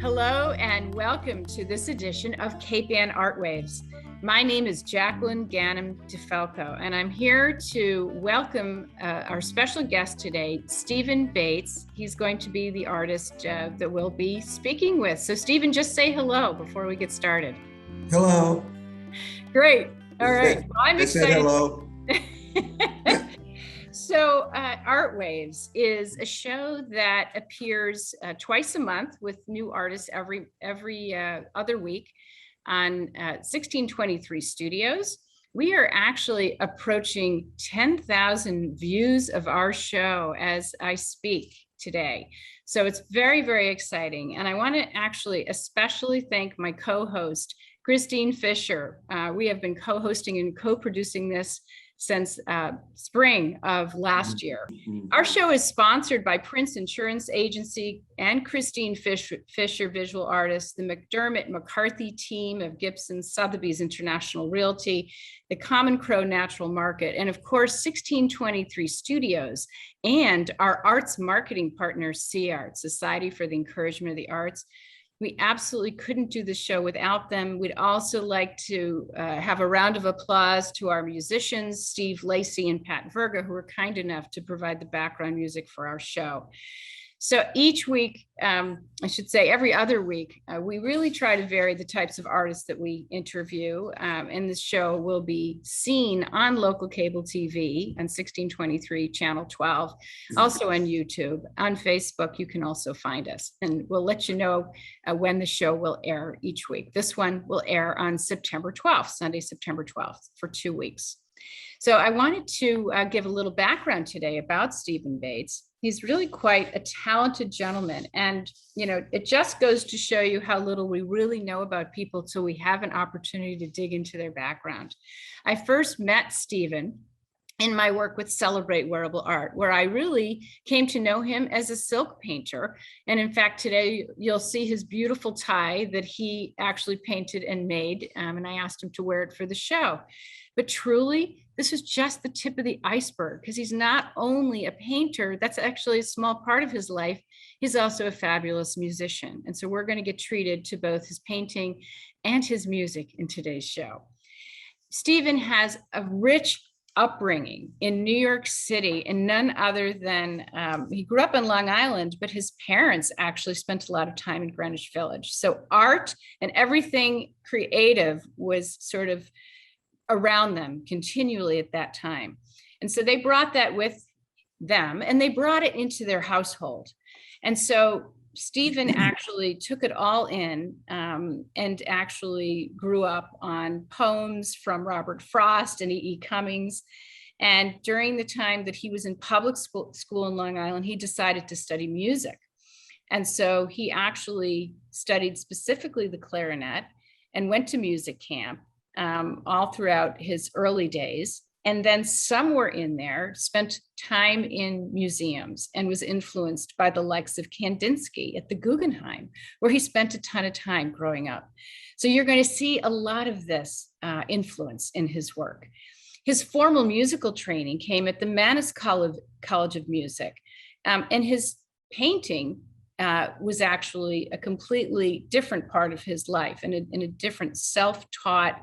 Hello and welcome to this edition of Cape Ann ARTWaves. My name is Jacqueline Ganem DeFalco, and I'm here to welcome our special guest today, Stephen Bates. He's going to be the artist that we'll be speaking with. So Stephen, just say hello before we get started. Hello. Great. All right. Well, I'm excited. Said hello. So ARTWaves is a show that appears twice a month with new artists every other week on 1623 Studios. We are actually approaching 10,000 views of our show as I speak today. So it's very, very exciting. And I want to actually especially thank my co-host, Christine Fisher. We have been co-hosting and co-producing this since spring of last year. Our show is sponsored by Prince Insurance Agency and Christine Fisher Visual Artists, the McDermott McCarthy team of Gibson Sotheby's International Realty, the Common Crow Natural Market, and of course, 1623 Studios, and our arts marketing partner, CART, Society for the Encouragement of the Arts. We absolutely couldn't do the show without them. We'd also like to have a round of applause to our musicians, Steve Lacey and Pat Verga, who were kind enough to provide the background music for our show. So each week, I should say every other week, we really try to vary the types of artists that we interview. And this show will be seen on local cable TV on 1623 Channel 12, also on YouTube. On Facebook, you can also find us. And we'll let you know when the show will air each week. This one will air on September 12th, Sunday, September 12th, for 2 weeks. So I wanted to give a little background today about Stephen Bates. He's really quite a talented gentleman. And, you know, it just goes to show you how little we really know about people till we have an opportunity to dig into their background. I first met Stephen in my work with Celebrate Wearable Art, where I really came to know him as a silk painter. And in fact, today you'll see his beautiful tie that he actually painted and made. And I asked him to wear it for the show. But truly, this was just the tip of the iceberg, because he's not only a painter, that's actually a small part of his life, he's also a fabulous musician. And so we're going to get treated to both his painting and his music in today's show. Stephen has a rich upbringing in New York City, and none other than, he grew up in Long Island, but his parents actually spent a lot of time in Greenwich Village. So art and everything creative was sort of around them continually at that time. And so they brought that with them and they brought it into their household. And so Stephen actually took it all in and actually grew up on poems from Robert Frost and E.E. Cummings. And during the time that he was in public school in Long Island, he decided to study music. And so he actually studied specifically the clarinet and went to music camp all throughout his early days. And then somewhere in there spent time in museums and was influenced by the likes of Kandinsky at the Guggenheim, where he spent a ton of time growing up. So you're going to see a lot of this influence in his work. His formal musical training came at the Mannes College of Music, and his painting was actually a completely different part of his life, and in a different self-taught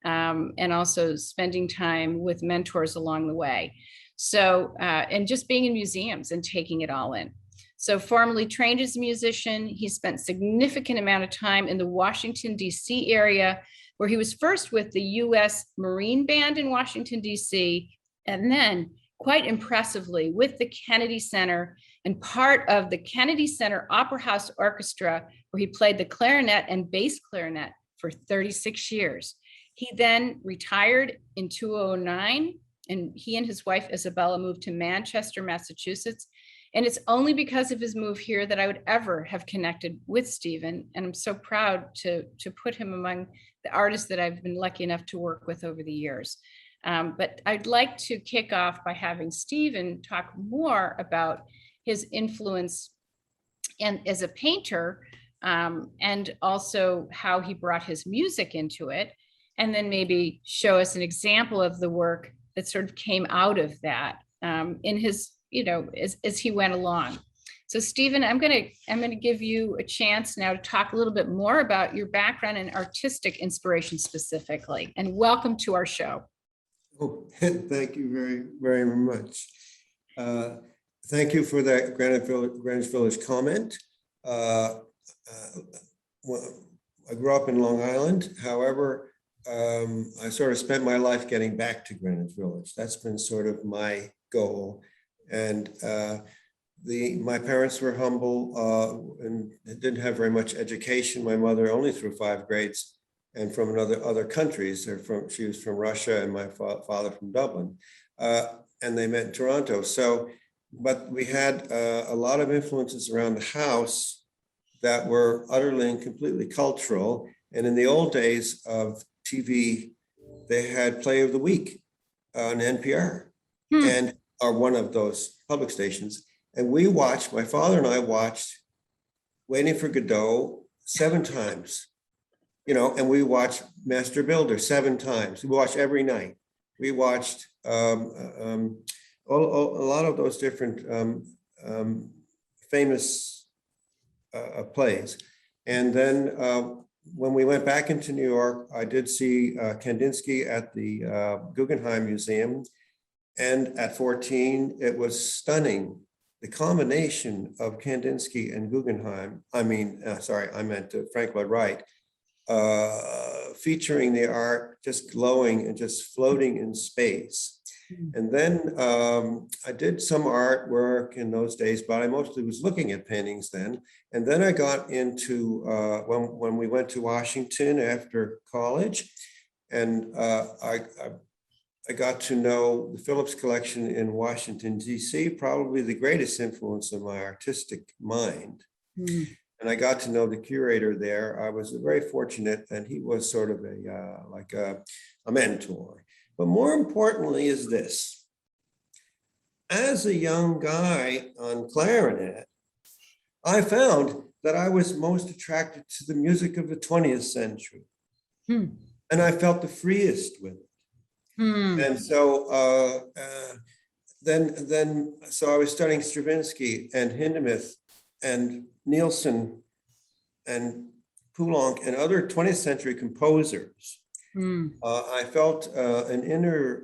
and also spending time with mentors along the way. So, and just being in museums and taking it all in. So formally trained as a musician, he spent significant amount of time in the Washington, D.C. area, where he was first with the U.S. Marine Band in Washington, D.C., and then quite impressively with the Kennedy Center and part of the Kennedy Center Opera House Orchestra, where he played the clarinet and bass clarinet for 36 years. He then retired in 2009, and he and his wife Isabella moved to Manchester, Massachusetts. And it's only because of his move here that I would ever have connected with Stephen. And I'm so proud to put him among the artists that I've been lucky enough to work with over the years. But I'd like to kick off by having Stephen talk more about his influence and as a painter, and also how he brought his music into it, and then maybe show us an example of the work that sort of came out of that in his, as he went along. So Stephen, I'm gonna give you a chance now to talk a little bit more about your background and artistic inspiration specifically, and welcome to our show. Oh, thank you very, very much. Thank you for that Greenwich Village comment. Well, I grew up in Long Island. However, I sort of spent my life getting back to Greenwich Village. That's been sort of my goal. And my parents were humble and didn't have very much education. My mother only through 5 grades, and from other countries. She was from Russia, and my father from Dublin. And they met in Toronto. So, but we had a lot of influences around the house that were utterly and completely cultural. And in the old days of TV, they had Play of the Week on NPR and are one of those public stations. And my father and I watched Waiting for Godot 7 times, and we watched Master Builder 7 times. We watched every night. We watched a lot of those different famous plays. And then when we went back into New York, I did see Kandinsky at the Guggenheim Museum. And at 14, it was stunning. The combination of Kandinsky and Guggenheim, I meant Frank Lloyd Wright, featuring the art just glowing and just floating in space. And then I did some artwork in those days, but I mostly was looking at paintings then. And then I got into, when we went to Washington after college, and I got to know the Phillips collection in Washington, D.C., probably the greatest influence on my artistic mind. And I got to know the curator there. I was very fortunate, and he was sort of a mentor. But more importantly is this. As a young guy on clarinet, I found that I was most attracted to the music of the 20th century. And I felt the freest with it. And so so I was studying Stravinsky and Hindemith and Nielsen and Poulenc and other 20th century composers. I felt an inner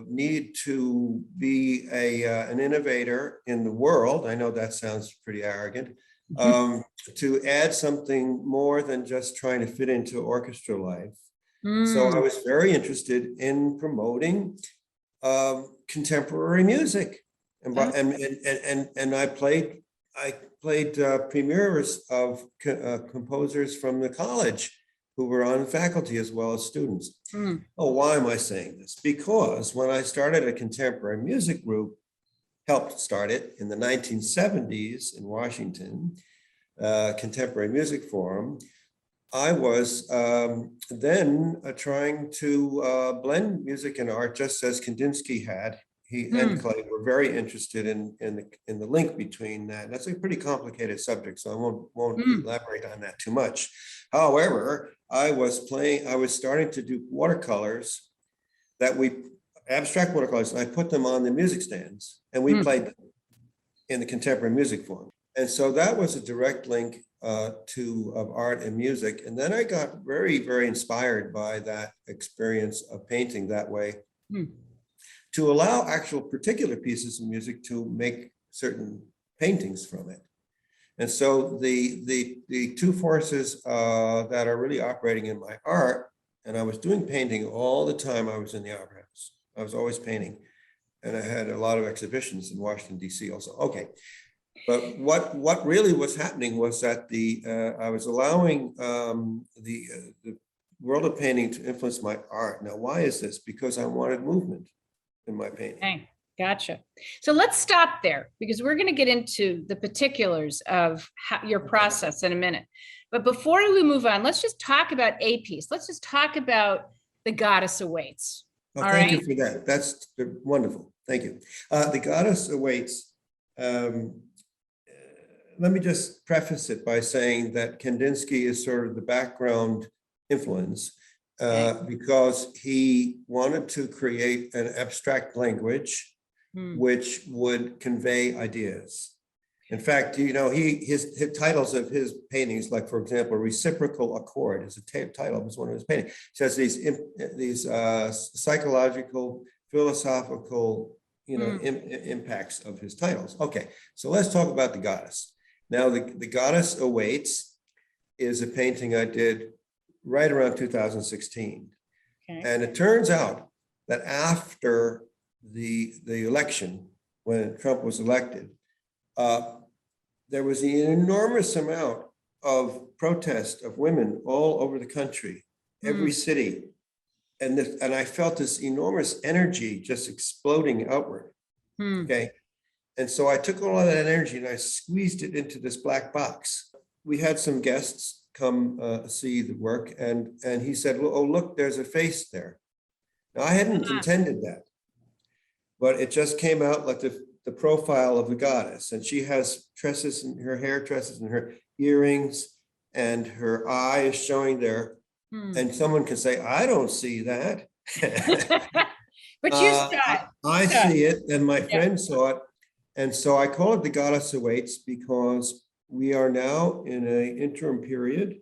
need to be an innovator in the world. I know that sounds pretty arrogant. To add something more than just trying to fit into orchestra life. So I was very interested in promoting contemporary music, and I played premieres of composers from the college who were on faculty as well as students. Oh, why am I saying this? Because when I started a contemporary music group, helped start it in the 1970s in Washington, Contemporary Music Forum, I was then trying to blend music and art just as Kandinsky had. He and Clay were very interested in the link between that. That's a pretty complicated subject, so I won't elaborate on that too much. However, I was starting to do watercolors abstract watercolors, and I put them on the music stands, and we played them in the Contemporary Music Forum. And so that was a direct link of art and music. And then I got very, very inspired by that experience of painting that way to allow actual particular pieces of music to make certain paintings from it. And so the two forces that are really operating in my art, and I was doing painting all the time I was in the Opera House. I was always painting. And I had a lot of exhibitions in Washington, D.C. also. Okay. But what really was happening was that I was allowing the world of painting to influence my art. Now, why is this? Because I wanted movement in my painting. Okay, gotcha. So let's stop there, because we're going to get into the particulars of your process in a minute. But before we move on, let's just talk about a piece. Let's just talk about The Goddess Awaits. Oh, thank you for that. That's wonderful. Thank you. The Goddess Awaits. Let me just preface it by saying that Kandinsky is sort of the background influence because he wanted to create an abstract language which would convey ideas. In fact, you know, his titles of his paintings, like for example, Reciprocal Accord is a title of one of his paintings. It says these psychological, philosophical, you know, impacts of his titles. Okay, so let's talk about the Goddess. Now, the Goddess Awaits is a painting I did right around 2016. Okay. And it turns out that after the election, when Trump was elected, there was an enormous amount of protest of women all over the country, every city. And I felt this enormous energy just exploding outward. Okay. And so I took all of that energy and I squeezed it into this black box. We had some guests come see the work, and he said, well, oh, look, there's a face there. Now, I hadn't intended that, but it just came out like the profile of the goddess, and she has tresses in her hair, tresses in her earrings, and her eye is showing there. And someone can say, I don't see that. But you saw it. I see it, and my friend saw it. And so I call it the Goddess Awaits because we are now in an interim period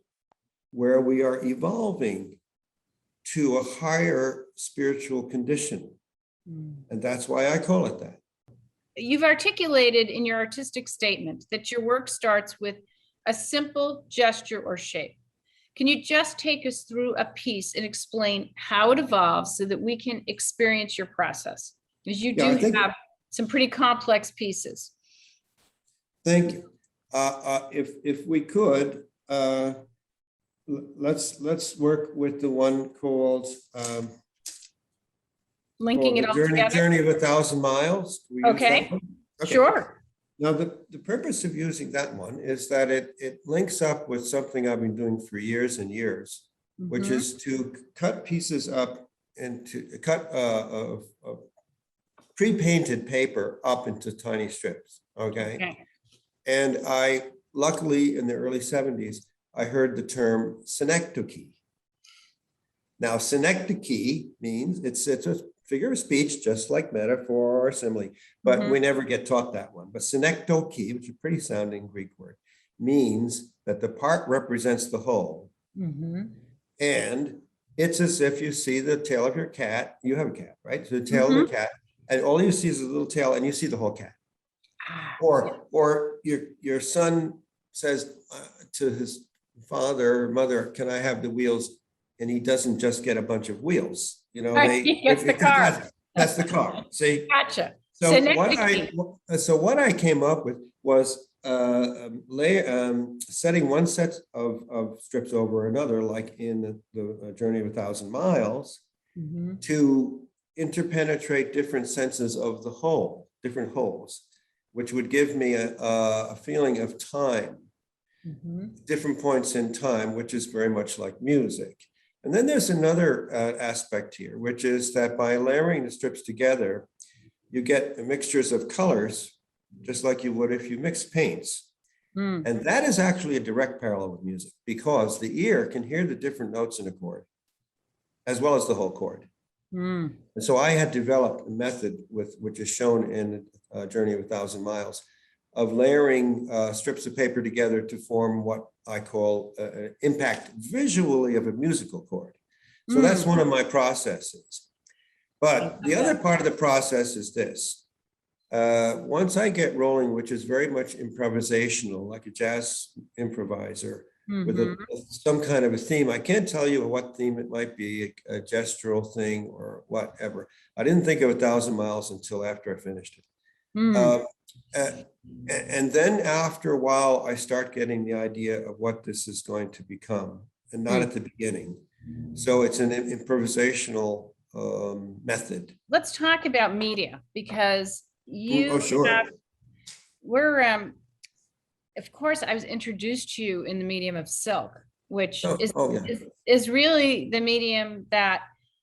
where we are evolving to a higher spiritual condition. And that's why I call it that. You've articulated in your artistic statement that your work starts with a simple gesture or shape. Can you just take us through a piece and explain how it evolves so that we can experience your process? Because you do have some pretty complex pieces. Thank you. If we could, let's work with the one called Linking it all together. Journey of 1,000 Miles. Okay. Sure. Now, the purpose of using that one is that it links up with something I've been doing for years and years, which is to cut pieces up and to cut pre-painted paper up into tiny strips. Okay. And I, luckily, in the early 70s, I heard the term Synecdoche. Now, Synecdoche means it's a figure of speech, just like metaphor or simile, but we never get taught that one. But Synecdoche, which is a pretty sounding Greek word, means that the part represents the whole. And it's as if you see the tail of your cat. You have a cat, right? So the tail of the cat, and all you see is a little tail, and you see the whole cat. Or your son says to his father or mother, can I have the wheels? And he doesn't just get a bunch of wheels. You know, he gets the car. That's the car. See? Gotcha. So what I came up with was setting one set of strips over another, like in the Journey of 1,000 Miles, to interpenetrate different senses of the whole, different wholes, which would give me a feeling of time, different points in time, which is very much like music. And then there's another aspect here, which is that by layering the strips together, you get mixtures of colors, just like you would if you mix paints. And that is actually a direct parallel with music, because the ear can hear the different notes in a chord, as well as the whole chord. And so I had developed a method which is shown in Journey of 1,000 Miles, of layering strips of paper together to form what I call impact visually of a musical chord. So that's one of my processes. But the other part of the process is this. Once I get rolling, which is very much improvisational, like a jazz improviser, with some kind of a theme, I can't tell you what theme it might be, a gestural thing or whatever. I didn't think of 1,000 Miles until after I finished it. And then after a while, I start getting the idea of what this is going to become, and not at the beginning. So it's an improvisational method. Let's talk about media, because you we're of course, I was introduced to you in the medium of silk, which is really the medium that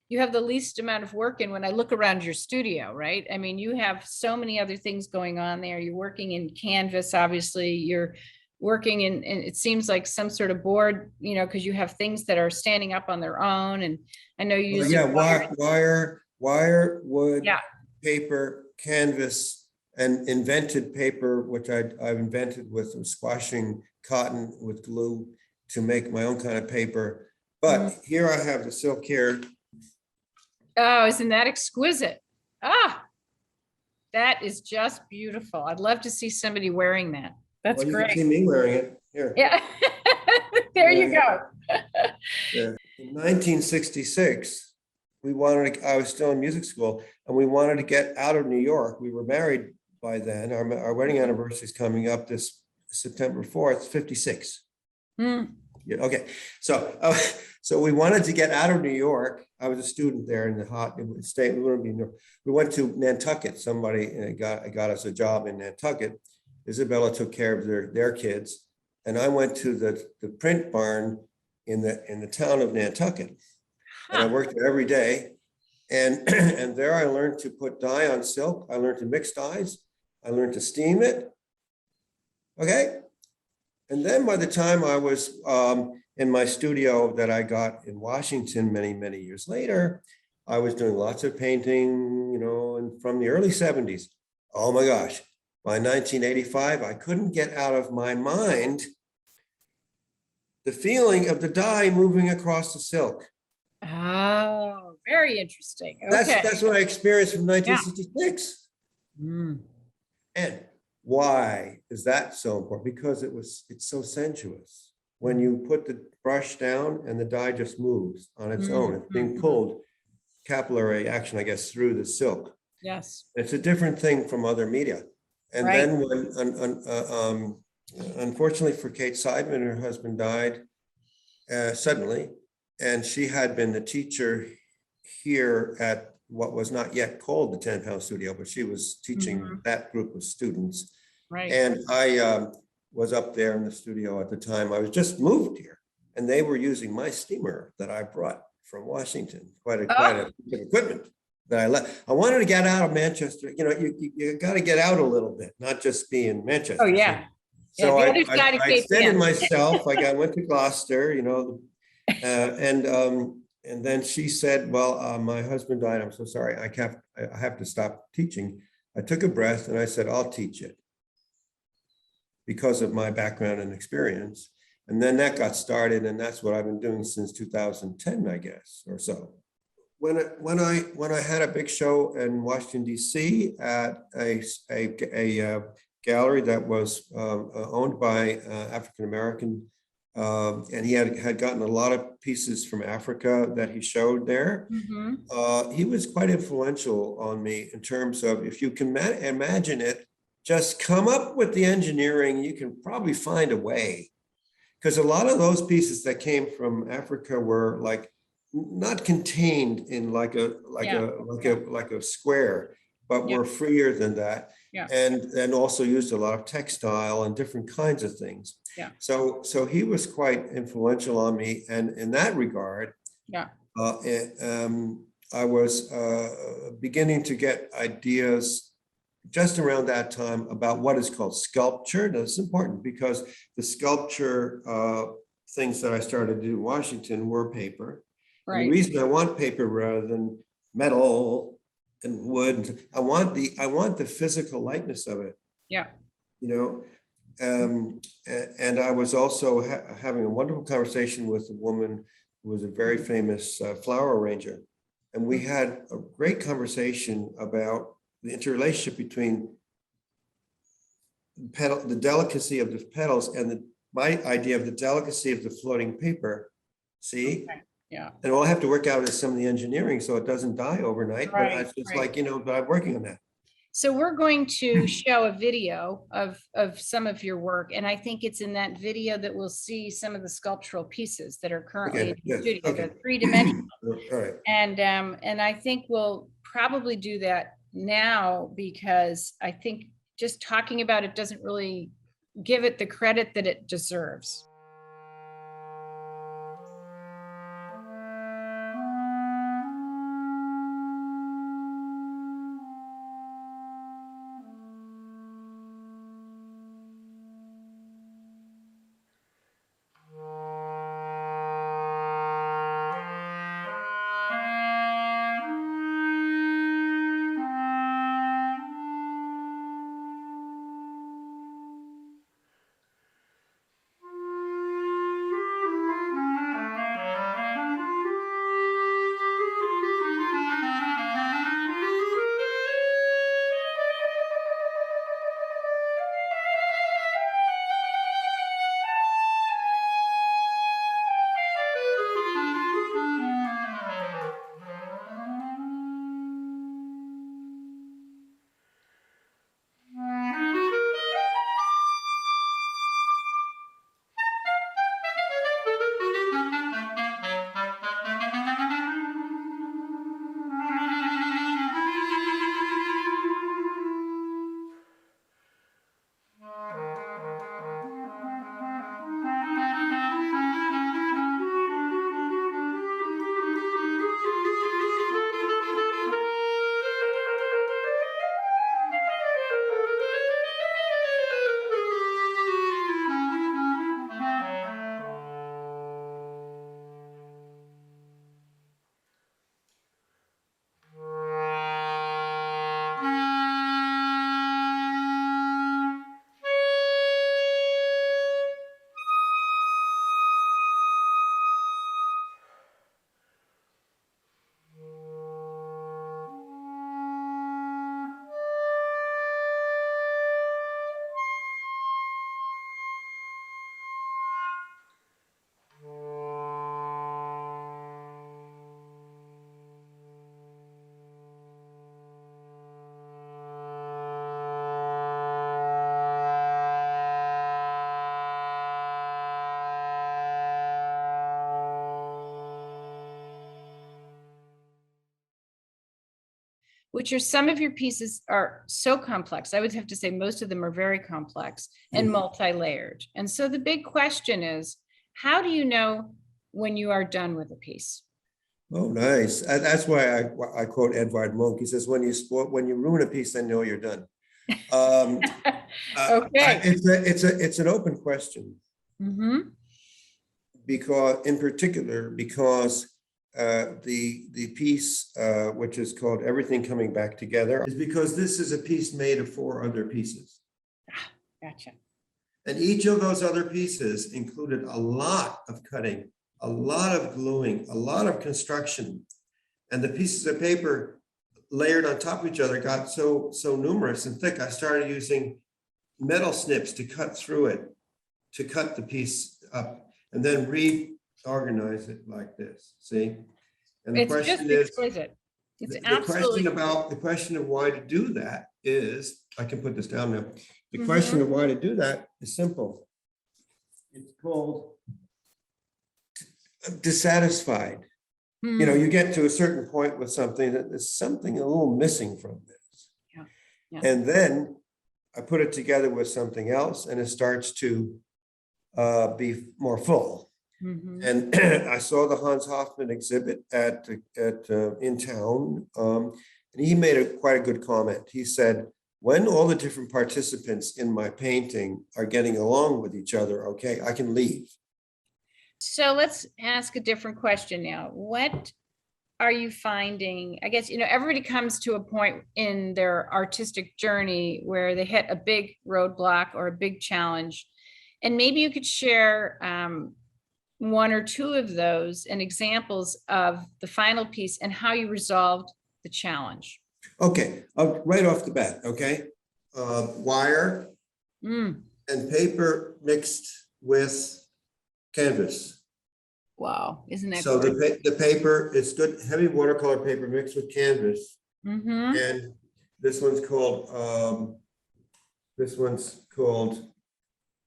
you have the least amount of work in when I look around your studio, right? I mean, you have so many other things going on there. You're working in canvas, obviously. You're working in, and it seems like some sort of board, you know, because you have things that are standing up on their own. And I know you use wire, wood, paper, canvas, and invented paper, which I've invented with squashing cotton with glue to make my own kind of paper. But here I have the silk here. Oh, isn't that exquisite? Ah, that is just beautiful. I'd love to see somebody wearing that. That's Well, you can great. see me wearing it here. Yeah. There you go. Yeah. In 1966, I was still in music school, and we wanted to get out of New York. We were married by then. Our wedding anniversary is coming up this September 4th, 56. Yeah, okay. So we wanted to get out of New York. I was a student there in the hot state. We went to Nantucket. Somebody got us a job in Nantucket. Isabella took care of their kids, and I went to the print barn in the town of Nantucket, and I worked there every day. And and there I learned to put dye on silk. I learned to mix dyes. I learned to steam it. Okay. And then by the time I was in my studio that I got in Washington many years later, I was doing lots of painting, you know, and from the early 70s. Oh my gosh, by 1985, I couldn't get out of my mind the feeling of the dye moving across the silk. Oh, very interesting. Okay. That's what I experienced from 1966. Yeah. And why is that so important? Because it's so sensuous. When you put the brush down and the dye just moves on its own, it's being pulled, capillary action, I guess, through the silk. Yes. It's a different thing from other media. And then when, unfortunately for Kate Seidman, her husband died suddenly, and she had been the teacher here at what was not yet called the 10-Pound Studio, but she was teaching that group of students. Right. And I was up there in the studio at the time. I was just moved here, and they were using my steamer that I brought from Washington, quite a piece of equipment that I left. I wanted to get out of Manchester. You know, you got to get out a little bit, not just be in Manchester. Oh yeah. So yeah, I extended myself. I went to Gloucester, you know, and then she said, well, my husband died. I'm so sorry. I have to stop teaching. I took a breath and I said, I'll teach it because of my background and experience. And then that got started, and that's what I've been doing since 2010, I guess, or so. When I had a big show in Washington, D.C. at a gallery that was owned by African-American, and he had gotten a lot of pieces from Africa that he showed there. He was quite influential on me in terms of, if you can imagine it, just come up with the engineering, you can probably find a way. Because a lot of those pieces that came from Africa were like not contained in like a square, but were freer than that. Yeah. And also used a lot of textile and different kinds of things. Yeah. So he was quite influential on me. And in that regard, I was beginning to get ideas just around that time about what is called sculpture. Now, it's important because the sculpture things that I started to do in Washington were paper. Right. And the reason I want paper rather than metal and wood, I want the physical lightness of it. Yeah. You know, and I was also having a wonderful conversation with a woman who was a very famous flower arranger, and we had a great conversation about the interrelationship between the delicacy of the petals and my idea of the delicacy of the floating paper. See? Okay. Yeah. And all I have to work out is some of the engineering so it doesn't die overnight. Right, but it's like, you know, but I'm working on that. So we're going to show a video of some of your work. And I think it's in that video that we'll see some of the sculptural pieces that are currently in the studio. Okay. They're three-dimensional. All right. And I think we'll probably do that now, because I think just talking about it doesn't really give it the credit that it deserves. which are some of your pieces are so complex. I would have to say most of them are very complex and multi-layered. And so the big question is, how do you know when you are done with a piece? Oh, nice. That's why I quote Edvard Munch. He says, when you ruin a piece, then know you're done. Okay. It's an open question. Mm-hmm. Because the piece, which is called Everything Coming Back Together, is because this is a piece made of 4 other pieces. Gotcha. And each of those other pieces included a lot of cutting, a lot of gluing, a lot of construction. And the pieces of paper layered on top of each other got so numerous and thick, I started using metal snips to cut through it, to cut the piece up, and then reorganize it like this, see? And the It's just question is, exquisite. It's the absolutely. question of why to do that is, I can put this down now. The Mhm. question of why to do that is simple. It's called dissatisfied. You know, you get to a certain point with something that there's something a little missing from this. Yeah. Yeah. And then I put it together with something else and it starts to be more full. Mhm. And I saw the Hans Hofmann exhibit in town, and he made quite a good comment. He said, when all the different participants in my painting are getting along with each other, okay, I can leave. So let's ask a different question now. What are you finding? I guess, everybody comes to a point in their artistic journey where they hit a big roadblock or a big challenge. And maybe you could share 1 or 2 of those and examples of the final piece and how you resolved the challenge. Okay, right off the bat, okay? Wire and paper mixed with canvas. Wow, isn't that so gorgeous? the paper, it's good, heavy watercolor paper mixed with canvas. Mm-hmm. And this one's called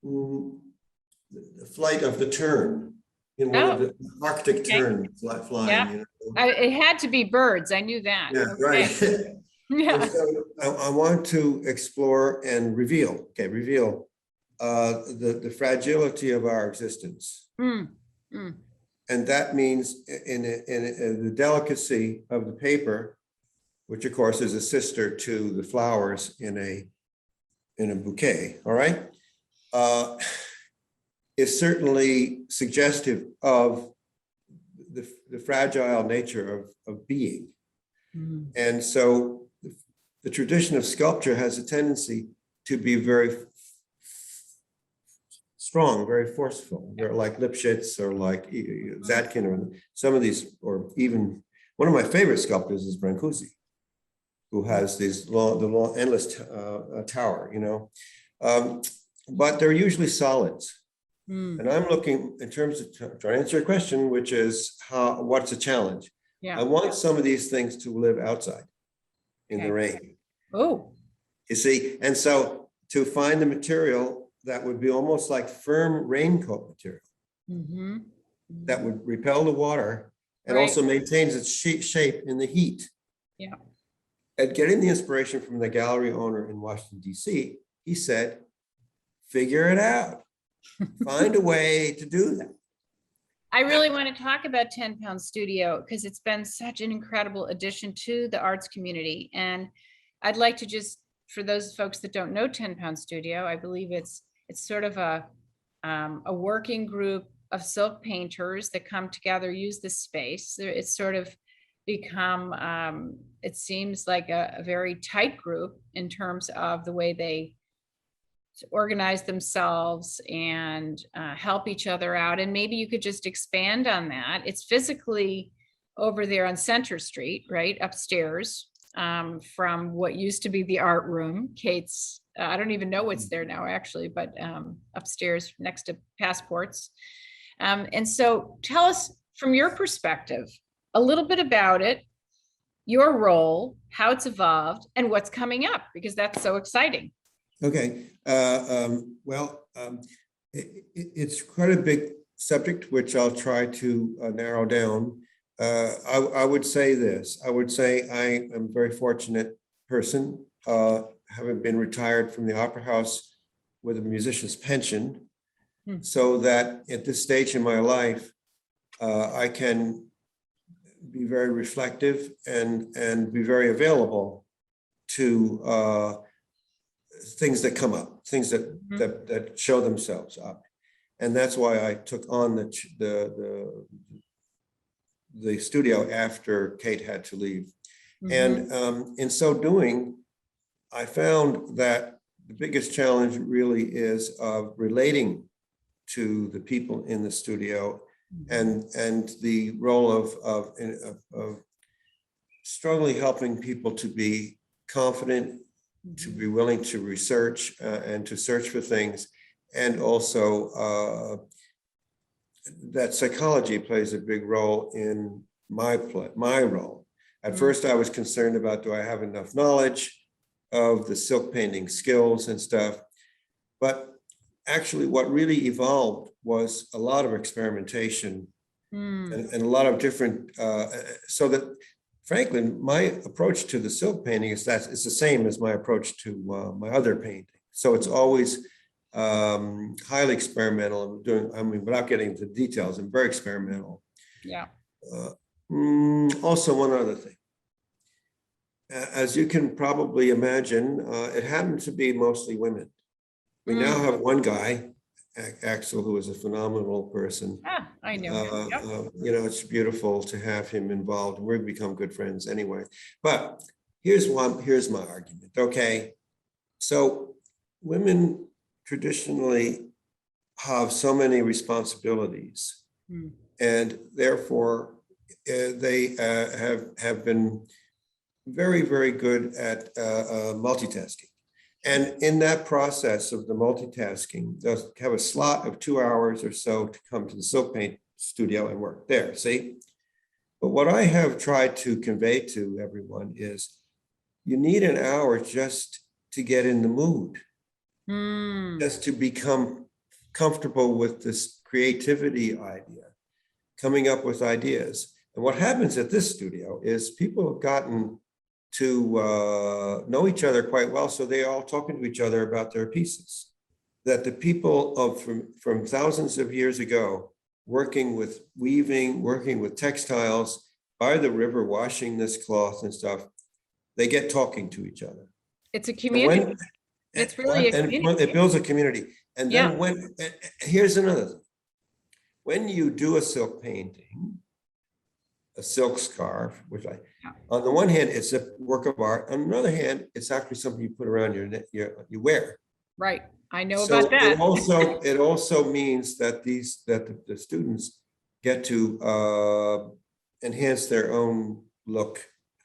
The Flight of the Tern, in one of the Arctic tern flying. Yeah. You know? It had to be birds. I knew that. Yeah, Okay. right. Yeah. And so I want to explore and reveal the fragility of our existence. And that means in the delicacy of the paper, which of course is a sister to the flowers in a bouquet, all right, is certainly suggestive of the fragile nature of being. And so the tradition of sculpture has a tendency to be very strong, very forceful. They're like Lipschitz or like Zadkin or some of these, or even one of my favorite sculptors is Brancusi, who has these long endless tower, but they're usually solids. And I'm looking in terms of trying to answer your question, which is what's a challenge? Yeah. I want some of these things to live outside in the rain. Oh, you see, and so to find the material that would be almost like firm raincoat material that would repel the water and also maintains its shape in the heat. Yeah. And getting the inspiration from the gallery owner in Washington, D.C., he said, figure it out. Find a way to do that. I really want to talk about 10 Pound Studio because it's been such an incredible addition to the arts community. And I'd like to just, for those folks that don't know 10 Pound Studio, I believe it's sort of a working group of silk painters that come together, use this space. It's sort of become, it seems like a very tight group in terms of the way they organize themselves and help each other out. And maybe you could just expand on that. It's physically over there on Center Street, right upstairs from what used to be the art room. Kate's, I don't even know what's there now actually, but upstairs next to Passports. And so tell us from your perspective a little bit about it, your role, how it's evolved, and what's coming up, because that's so exciting. Okay, it's quite a big subject, which I'll try to narrow down. I would say this. I would say I am a very fortunate person, having been retired from the Opera House with a musician's pension, so that at this stage in my life, I can be very reflective and be very available to things that come up, things that show themselves up. And that's why I took on the studio after Kate had to leave. And in so doing, I found that the biggest challenge really is of relating to the people in the studio, and the role of strongly helping people to be confident, to be willing to research and to search for things, and also that psychology plays a big role in my role. At first, I was concerned about, do I have enough knowledge of the silk painting skills and stuff? But actually, what really evolved was a lot of experimentation and a lot of different, so that, frankly, my approach to the silk painting is that it's the same as my approach to my other painting. So it's always highly experimental. Without getting into details, I'm very experimental. Yeah. Also, one other thing. As you can probably imagine, it happened to be mostly women. We now have one guy, Axel, who is a phenomenal person. I know. It's beautiful to have him involved. We've become good friends anyway. But here's my argument. Okay, so women traditionally have so many responsibilities, and therefore they have been very, very good at multitasking. And in that process of the multitasking, they'll have a slot of 2 hours or so to come to the silk paint studio and work there, see? But what I have tried to convey to everyone is you need an hour just to get in the mood, just to become comfortable with this creativity idea, coming up with ideas. And what happens at this studio is people have gotten to know each other quite well, so they're all talking to each other about their pieces. That the people from thousands of years ago, working with weaving, working with textiles by the river, washing this cloth and stuff, they get talking to each other. It's a community. It's really a community. It builds a community. And then here's another thing. When you do a silk painting, a silk scarf, which on the one hand, it's a work of art. On the other hand, it's actually something you put around your neck, you wear. Right. I know about that. It also means that the students get to enhance their own look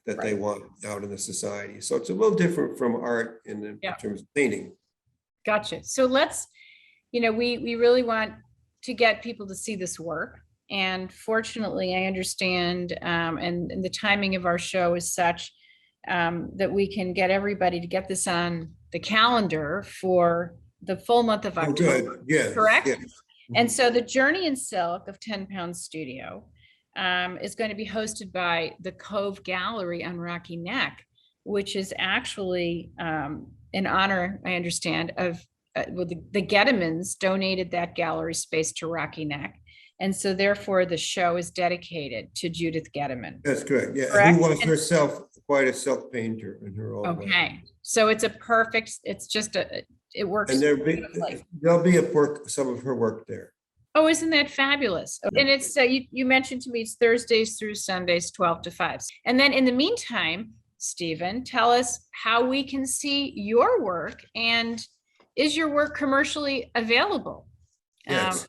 that they want out in the society. So it's a little different from art in terms of painting. Gotcha. So let's, we really want to get people to see this work. And fortunately, I understand, and the timing of our show is such that we can get everybody to get this on the calendar for the full month of October. Good. Yeah. Correct? Yeah. And so the Journey in Silk of 10 Pound Studio is going to be hosted by the Cove Gallery on Rocky Neck, which is actually in honor, I understand, of the Gedimins donated that gallery space to Rocky Neck. And so therefore the show is dedicated to Judith Gedimin. That's correct. Yeah. Correct? Who was herself quite a silk painter in her own way. Okay. So it's just it works. And there'll be some of her work there. Oh, isn't that fabulous? And it's, you mentioned to me, it's Thursdays through Sundays, 12 to 5. And then in the meantime, Stephen, tell us how we can see your work, and is your work commercially available? Yes.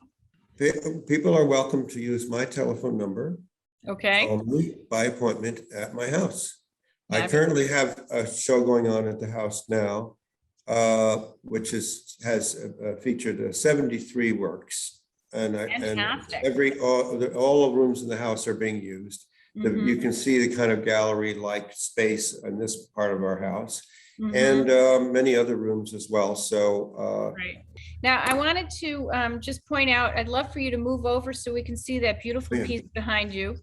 People are welcome to use my telephone number. Okay. Only by appointment at my house. I currently have a show going on at the house now, which has featured 73 works. And all the rooms in the house are being used. You can see the kind of gallery-like space in this part of our house, and many other rooms as well. So right. Now I wanted to just point out, I'd love for you to move over so we can see that beautiful piece behind you.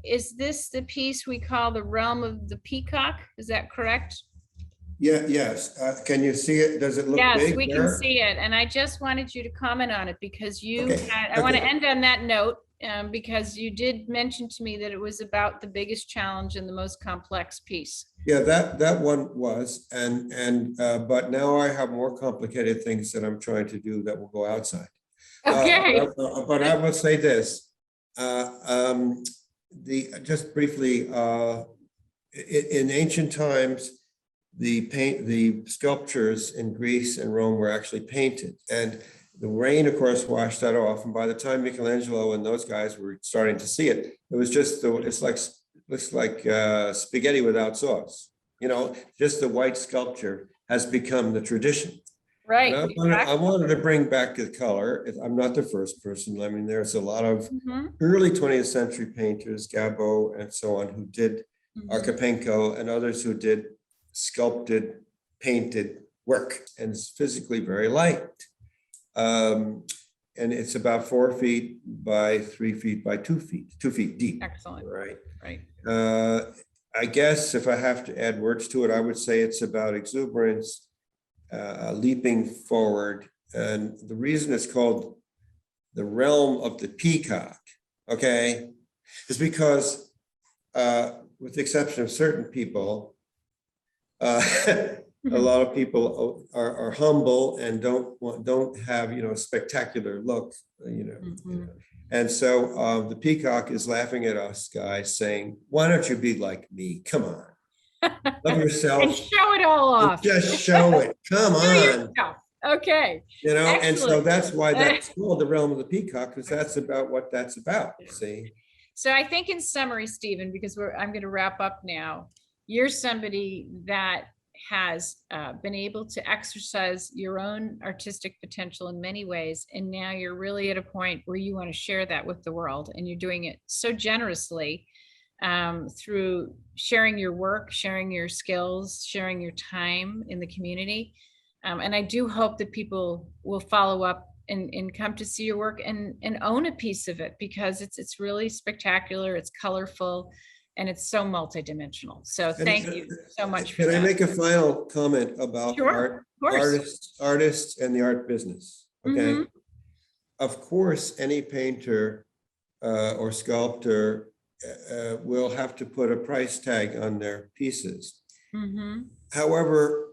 Is this the piece we call The Realm of the Peacock? Is that correct? Yeah, yes. Can you see it? Does it look Yes, big we can there? see it. And I just wanted you to comment on it because Okay, I want to okay. end on that note, because you did mention to me that it was about the biggest challenge and the most complex piece. Yeah, that one was, but now I have more complicated things that I'm trying to do that will go outside. Okay. But I will say this, just briefly, in ancient times, the sculptures in Greece and Rome were actually painted, and the rain, of course, washed that off. And by the time Michelangelo and those guys were starting to see it, it was just looks like spaghetti without sauce. You know, just the white sculpture has become the tradition. Right. And I wanted to bring back the color. I'm not the first person. I mean, there's a lot of early 20th century painters, Gabbo and so on, who did Archipenko, and others who did sculpted, painted work, and it's physically very light. And it's about 4 feet by 3 feet by 2 feet, 2 feet deep. Excellent. Right. Right. I guess if I have to add words to it, I would say it's about exuberance, leaping forward. And the reason it's called The Realm of the Peacock, okay, is because, with the exception of certain people, a lot of people are humble and don't have, you know, a spectacular look, you know. And so the peacock is laughing at us guys, saying, "Why don't you be like me? Come on, love yourself and show it all off. Just show it. Come on." Okay. You know, excellent. And so that's why that's called The Realm of the Peacock, because that's about what that's about. See. So I think in summary, Stephen, because I'm going to wrap up now, you're somebody that has been able to exercise your own artistic potential in many ways. And now you're really at a point where you want to share that with the world. And you're doing it so generously through sharing your work, sharing your skills, sharing your time in the community. And I do hope that people will follow up and come to see your work and own a piece of it, because it's really spectacular, it's colorful, and it's so multidimensional. So thank you so much for that. Can I make a final comment about Sure, artists and the art business? Okay. Of course, any painter or sculptor will have to put a price tag on their pieces. However,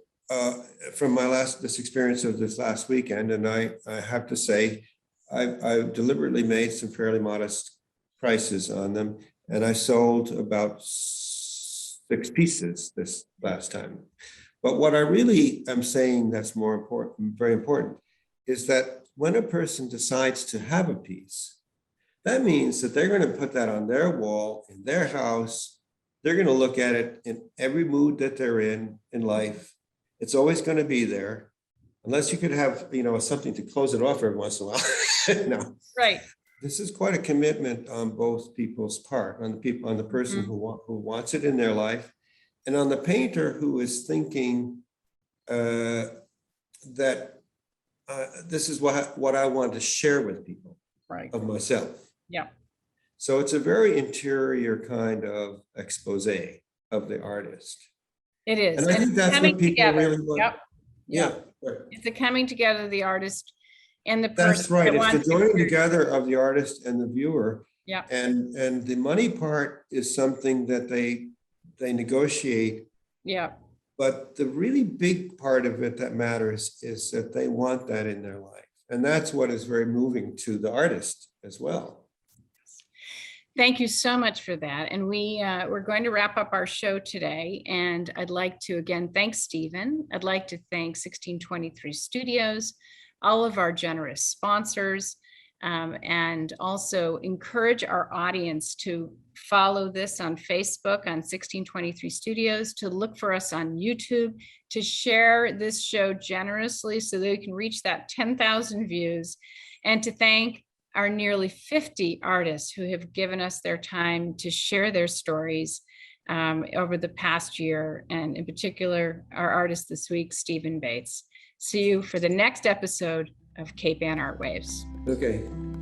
from this experience of this last weekend, and I have to say, I deliberately made some fairly modest prices on them, and I sold about 6 pieces this last time. But what I really am saying that's more important, very important, is that when a person decides to have a piece, that means that they're going to put that on their wall in their house. They're going to look at it in every mood that they're in life. It's always going to be there, unless you could have, you know, something to close it off every once in a while. No. Right. This is quite a commitment on both people's part, on the person who wants it in their life, and on the painter who is thinking that this is what I want to share with people, right, of myself. Yeah. So it's a very interior kind of expose of the artist. It is. And I think that's what people really want. Yep. Yeah. Right. It's the coming together of the artist and the person. That's right. It's the joining together of the artist and the viewer. Yeah. And the money part is something that they negotiate. Yeah. But the really big part of it that matters is that they want that in their life. And that's what is very moving to the artist as well. Thank you so much for that. And we're going to wrap up our show today. And I'd like to, again, thank Stephen. I'd like to thank 1623 Studios, all of our generous sponsors, and also encourage our audience to follow this on Facebook on 1623 Studios, to look for us on YouTube, to share this show generously so that we can reach that 10,000 views, and to thank our nearly 50 artists who have given us their time to share their stories over the past year, and in particular, our artist this week, Stephen Bates. See you for the next episode of Cape Ann ARTWaves. Okay.